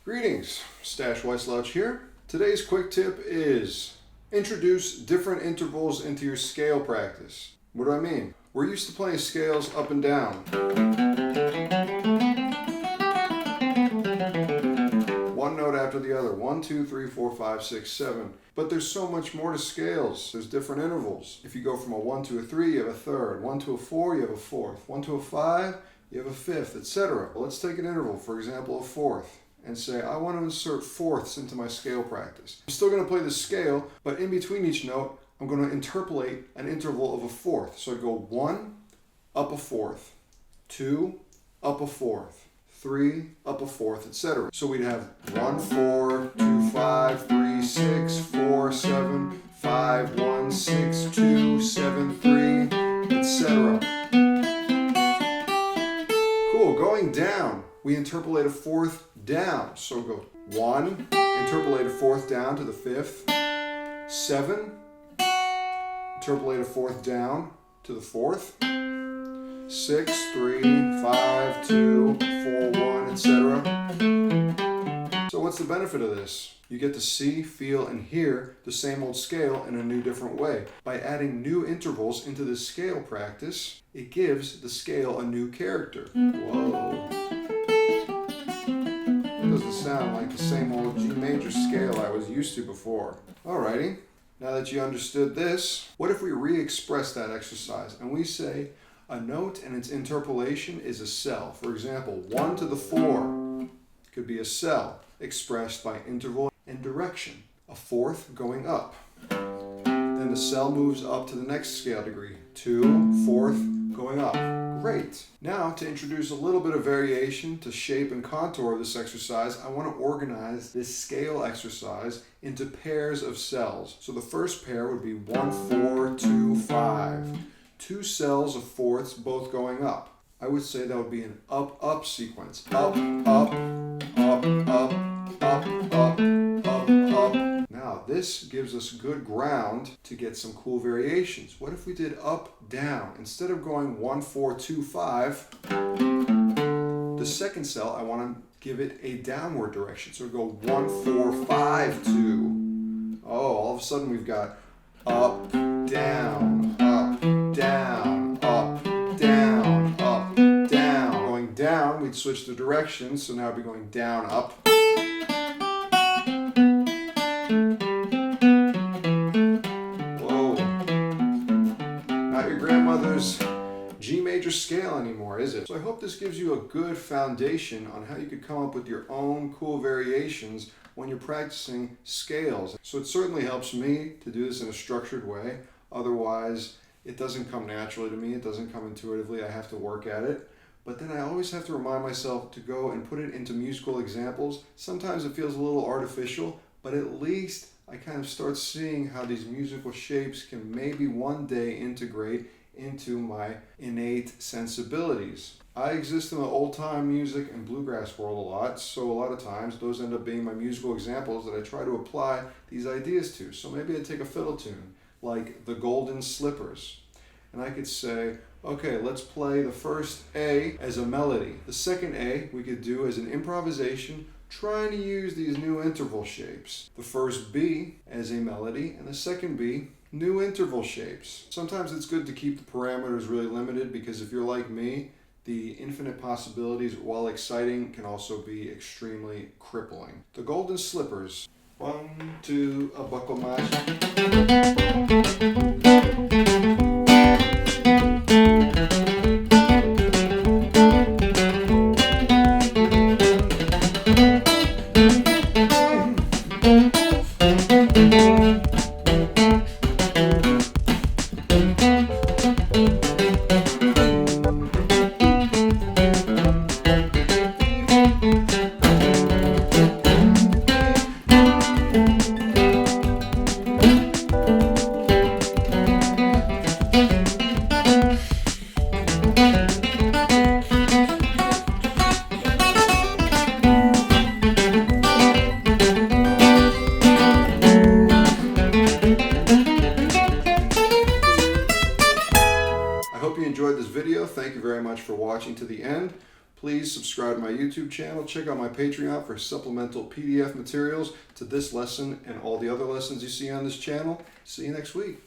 Greetings, Wyslouch here. Today's quick tip is introduce different intervals into your scale practice. What do I mean? We're used to playing scales up and down. One note after the other, 1, 2, 3, 4, 5, 6, 7. But there's so much more to scales. There's different intervals. If you go from a 1 to a 3, you have a third. 1 to a 4, you have a fourth. 1 to a 5, you have a fifth, etc. Well, let's take an interval, for example, a fourth, and say, I want to insert fourths into my scale practice. I'm still going to play the scale, but in between each note, I'm going to interpolate an interval of a fourth. So I go 1, up a fourth, 2, up a fourth, 3, up a fourth, etc. So we'd have 1, 4, 2, 5, 3, 6, 4, 7, 5, 1, 6, 2, 7, 3, etc. Cool, going down, we interpolate a fourth down. So go 1, interpolate a fourth down to the fifth, 7, interpolate a fourth down to the fourth, 6, 3, 5, 2, 4, 1, etc. So what's the benefit of this? You get to see, feel, and hear the same old scale in a new, different way. By adding new intervals into the scale practice, it gives the scale a new character. Whoa. Doesn't sound like the same old G major scale I was used to before. Alrighty, now that you understood this, what if we re-express that exercise and we say a note and its interpolation is a cell? For example, 1 to the 4 could be a cell expressed by interval and direction. A fourth going up. Then the cell moves up to the next scale degree. 2, fourth going up. Great. Now to introduce a little bit of variation to shape and contour of this exercise, I want to organize this scale exercise into pairs of cells. So the first pair would be 1, 4, 2, 5. 2 cells of fourths both going up. I would say that would be an up-up sequence. Up, up, up, up, up, up, up, up. Now this gives us good ground to get some cool variations. What if we did up, down? Instead of going 1, 4, 2, 5, the second cell, I want to give it a downward direction. So we go 1, 4, 5, 2. Oh, all of a sudden we've got up, down, up, down, up, down, up, down. Going down, we'd switch the direction, so now we'd be going down, up. Whoa. Not your grandmother's G major scale anymore, is it? So I hope this gives you a good foundation on how you could come up with your own cool variations when you're practicing scales. So it certainly helps me to do this in a structured way. Otherwise, it doesn't come naturally to me. It doesn't come intuitively. I have to work at it. But then I always have to remind myself to go and put it into musical examples. Sometimes it feels a little artificial, but at least I kind of start seeing how these musical shapes can maybe one day integrate into my innate sensibilities. I exist in the old-time music and bluegrass world a lot, so a lot of times those end up being my musical examples that I try to apply these ideas to. So maybe I take a fiddle tune, like the Golden Slippers, and I could say, okay, let's play the first A as a melody. The second A we could do as an improvisation, trying to use these new interval shapes. The first B as a melody, and the second B, new interval shapes. Sometimes it's good to keep the parameters really limited, because if you're like me, the infinite possibilities, while exciting, can also be extremely crippling. The Golden Slippers. 1, 2, a buckle mash. Thank you very much for watching to the end. Please subscribe to my YouTube channel. Check out my Patreon for supplemental PDF materials to this lesson and all the other lessons you see on this channel. See you next week.